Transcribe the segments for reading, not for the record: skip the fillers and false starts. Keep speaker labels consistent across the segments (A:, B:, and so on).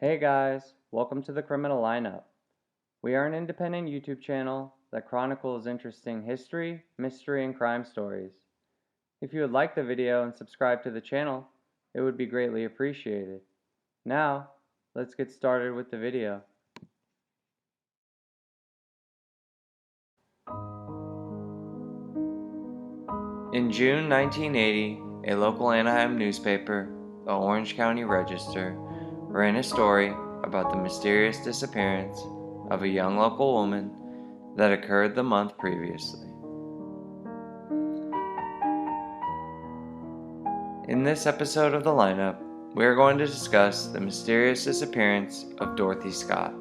A: Hey guys, welcome to the Criminal Lineup. We are an independent YouTube channel that chronicles interesting history, mystery, and crime stories. If you would like the video and subscribe to the channel, it would be greatly appreciated. Now, let's get started with the video. In June 1980, a local Anaheim newspaper, the Orange County Register, ran a story about the mysterious disappearance of a young local woman that occurred the month previously. In this episode of the lineup, we are going to discuss the mysterious disappearance of Dorothy Scott.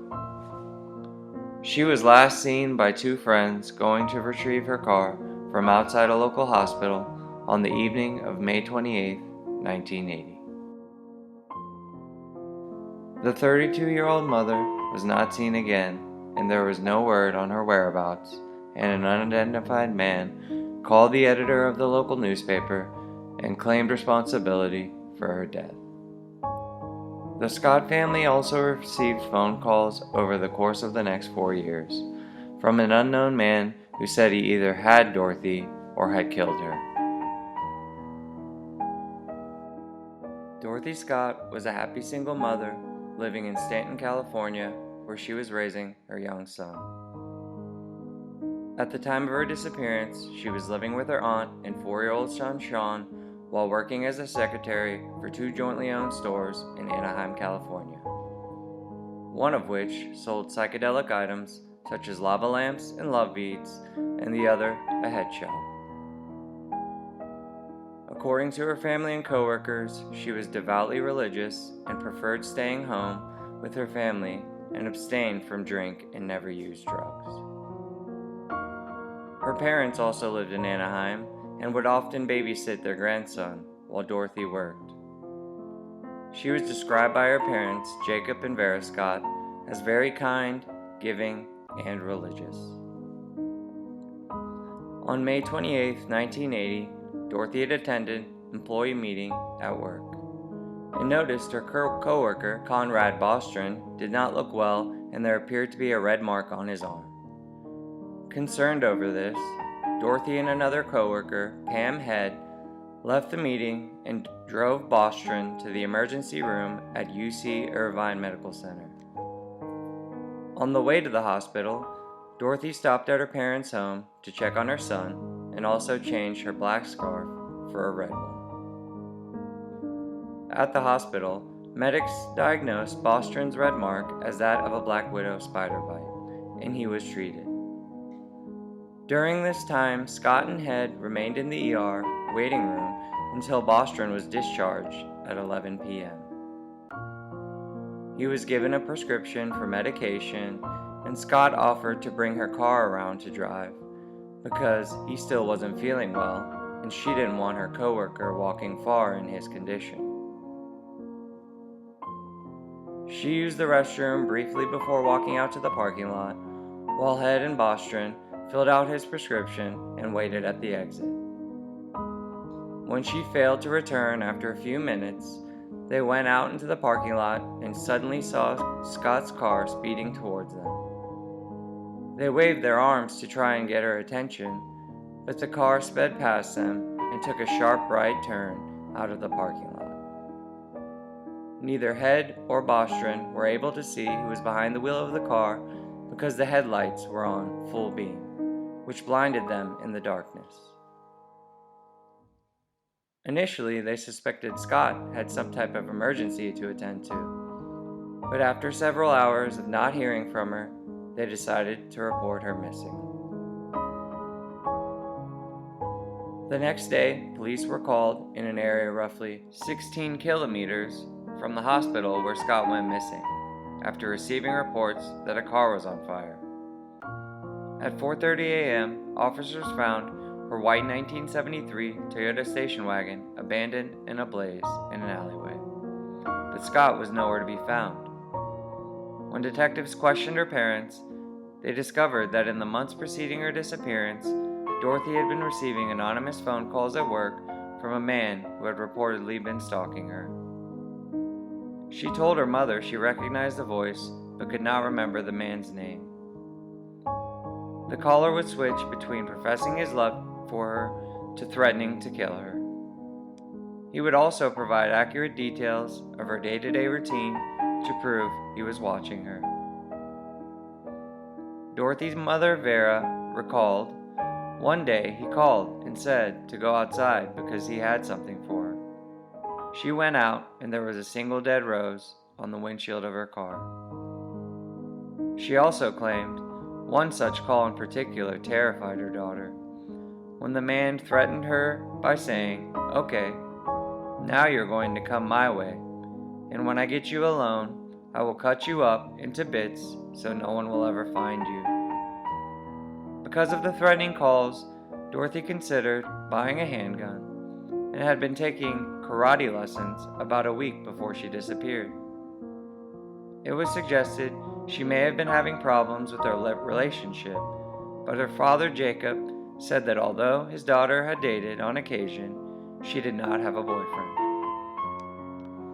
A: She was last seen by two friends going to retrieve her car from outside a local hospital on the evening of May 28, 1980. The 32-year-old mother was not seen again, and there was no word on her whereabouts, and an unidentified man called the editor of the local newspaper and claimed responsibility for her death. The Scott family also received phone calls over the course of the next 4 years from an unknown man who said he either had Dorothy or had killed her. Dorothy Scott was a happy single mother living in Stanton, California, where she was raising her young son. At the time of her disappearance, she was living with her aunt and 4-year-old son Sean while working as a secretary for two jointly owned stores in Anaheim, California, one of which sold psychedelic items such as lava lamps and love beads, and the other a head shop. According to her family and coworkers, she was devoutly religious and preferred staying home with her family and abstained from drink and never used drugs. Her parents also lived in Anaheim and would often babysit their grandson while Dorothy worked. She was described by her parents, Jacob and Vera Scott, as very kind, giving, and religious. On May 28, 1980, Dorothy had attended an employee meeting at work and noticed her coworker, Conrad Boston, did not look well and there appeared to be a red mark on his arm. Concerned over this, Dorothy and another coworker, Pam Head, left the meeting and drove Bostron to the emergency room at UC Irvine Medical Center. On the way to the hospital, Dorothy stopped at her parents' home to check on her son and also changed her black scarf for a red one. At the hospital, medics diagnosed Bostron's red mark as that of a black widow spider bite, and he was treated. During this time, Scott and Head remained in the ER waiting room until Bostron was discharged at 11 p.m. He was given a prescription for medication, and Scott offered to bring her car around to drive because he still wasn't feeling well and she didn't want her coworker walking far in his condition. She used the restroom briefly before walking out to the parking lot, while Head and Bostron filled out his prescription and waited at the exit. When she failed to return after a few minutes, they went out into the parking lot and suddenly saw Scott's car speeding towards them. They waved their arms to try and get her attention, but the car sped past them and took a sharp right turn out of the parking lot. Neither Head or Bostron were able to see who was behind the wheel of the car because the headlights were on full beam, which blinded them in the darkness. Initially, they suspected Scott had some type of emergency to attend to, but after several hours of not hearing from her, they decided to report her missing. The next day, police were called in an area roughly 16 kilometers from the hospital where Scott went missing, after receiving reports that a car was on fire. At 4:30 a.m., officers found her white 1973 Toyota station wagon abandoned and ablaze in an alleyway, but Scott was nowhere to be found. When detectives questioned her parents, they discovered that in the months preceding her disappearance, Dorothy had been receiving anonymous phone calls at work from a man who had reportedly been stalking her. She told her mother she recognized the voice but could not remember the man's name. The caller would switch between professing his love for her to threatening to kill her. He would also provide accurate details of her day-to-day routine to prove he was watching her. Dorothy's mother, Vera, recalled, one day he called and said to go outside because he had something for her. She went out and there was a single dead rose on the windshield of her car. She also claimed one such call in particular terrified her daughter, when the man threatened her by saying, "Okay, now you're going to come my way, and when I get you alone, I will cut you up into bits so no one will ever find you." Because of the threatening calls, Dorothy considered buying a handgun and had been taking karate lessons about a week before she disappeared. It was suggested she may have been having problems with their relationship, but her father, Jacob, said that although his daughter had dated on occasion, she did not have a boyfriend.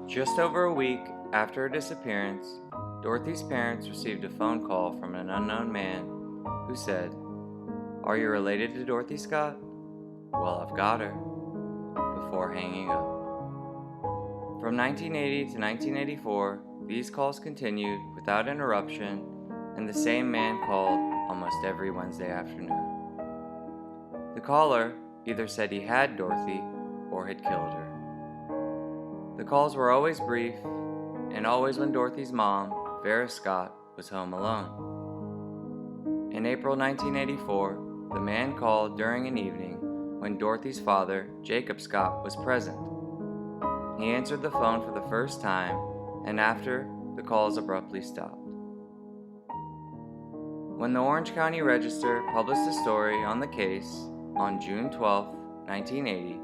A: Just over a week after her disappearance, Dorothy's parents received a phone call from an unknown man who said, "Are you related to Dorothy Scott? Well, I've got her," before hanging up. From 1980 to 1984, these calls continued without interruption, and the same man called almost every Wednesday afternoon. The caller either said he had Dorothy or had killed her. The calls were always brief, and always when Dorothy's mom, Vera Scott, was home alone. In April 1984, the man called during an evening when Dorothy's father, Jacob Scott, was present. He answered the phone for the first time, and after, the calls abruptly stopped. When the Orange County Register published a story on the case on June 12, 1980,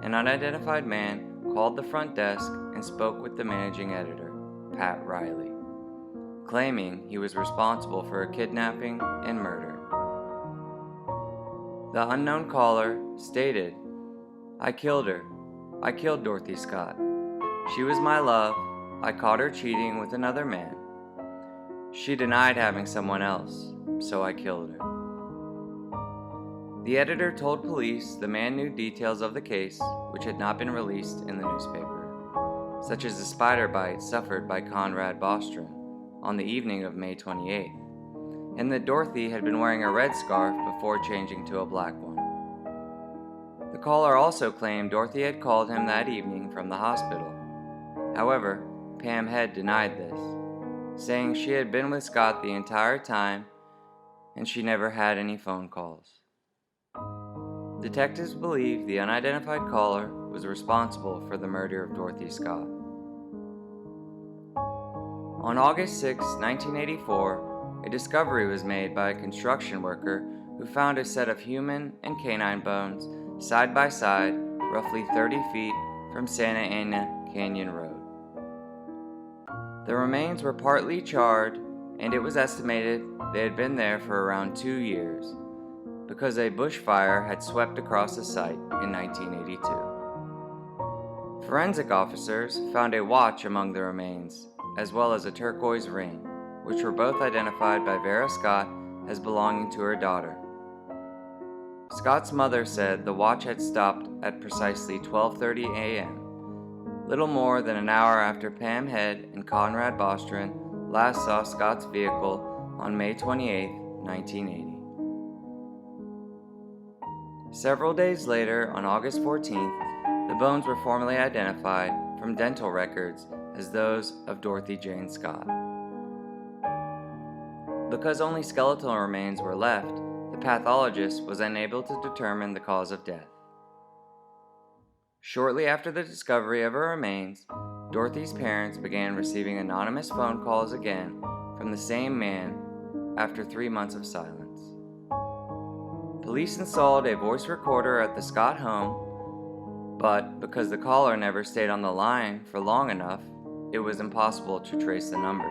A: an unidentified man called the front desk and spoke with the managing editor, Pat Riley, claiming he was responsible for a kidnapping and murder. The unknown caller stated, "I killed her. I killed Dorothy Scott. She was my love. I caught her cheating with another man. She denied having someone else, so I killed her." The editor told police the man knew details of the case which had not been released in the newspaper, such as the spider bite suffered by Conrad Boston on the evening of May 28th, and that Dorothy had been wearing a red scarf before changing to a black one. The caller also claimed Dorothy had called him that evening from the hospital. However, Pam Head denied this, saying she had been with Scott the entire time and she never had any phone calls. Detectives believe the unidentified caller was responsible for the murder of Dorothy Scott. On August 6, 1984, a discovery was made by a construction worker who found a set of human and canine bones side by side, roughly 30 feet from Santa Ana Canyon Road. The remains were partly charred, and it was estimated they had been there for around 2 years, because a bushfire had swept across the site in 1982. Forensic officers found a watch among the remains, as well as a turquoise ring, which were both identified by Vera Scott as belonging to her daughter. Scott's mother said the watch had stopped at precisely 12:30 a.m., little more than an hour after Pam Head and Conrad Boston last saw Scott's vehicle on May 28, 1980. Several days later, on August 14th, the bones were formally identified from dental records as those of Dorothy Jane Scott. Because only skeletal remains were left, the pathologist was unable to determine the cause of death. Shortly after the discovery of her remains, Dorothy's parents began receiving anonymous phone calls again from the same man after 3 months of silence. Police installed a voice recorder at the Scott home, but because the caller never stayed on the line for long enough, it was impossible to trace the number.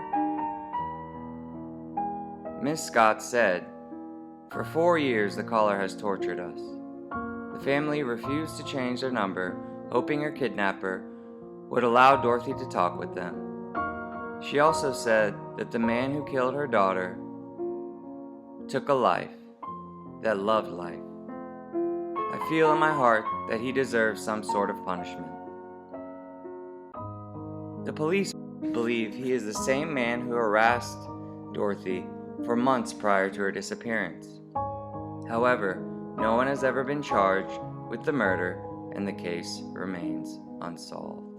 A: Miss Scott said, "For 4 years the caller has tortured us. The family refused to change their number, hoping her kidnapper would allow Dorothy to talk with them. She also said that the man who killed her daughter took a life that loved life. I feel in my heart that he deserves some sort of punishment. The police believe he is the same man who harassed Dorothy for months prior to her disappearance. However, no one has ever been charged with the murder, and the case remains unsolved.